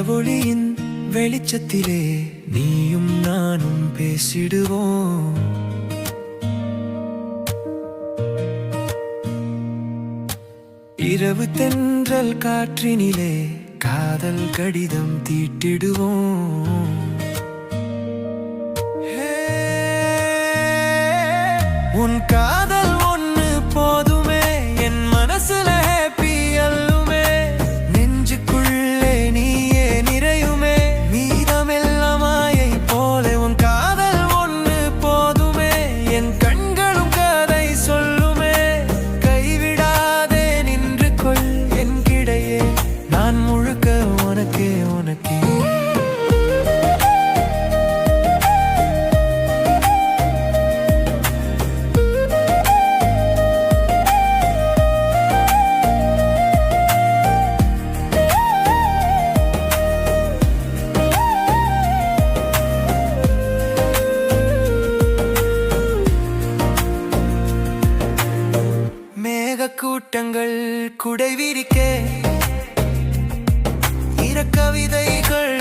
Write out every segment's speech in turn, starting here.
நிலவொளியின் வெளிச்சத்திலே நீயும் நானும் பேசிடுவோம். இரவு தென்றல் காற்றினிலே காதல் கடிதம் தீட்டிடுவோம். உன் காதல் ஒண்ணு போதுமே, என் மனசுல ஹேப்பி அல்லுமே. நெஞ்சுக்குள்ளே நீயே நிறையுமே, மீதமெல்லாம் மாயை போல. உன் காதல் ஒண்ணு போதுமே, என் கண்களும் கதை சொல்லுமே. கைவிடாதே நின்று கொள் என் கிடையே, நான் முழுக்க உனக்கே உனக்கே. கூட்டங்கள் குடை விரிக்க கவிதைகள்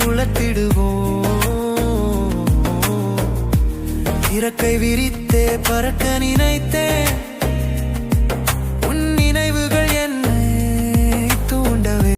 உலத்திடுவோம். இறக்கை விரித்தே பறக்க நினைத்தேன்,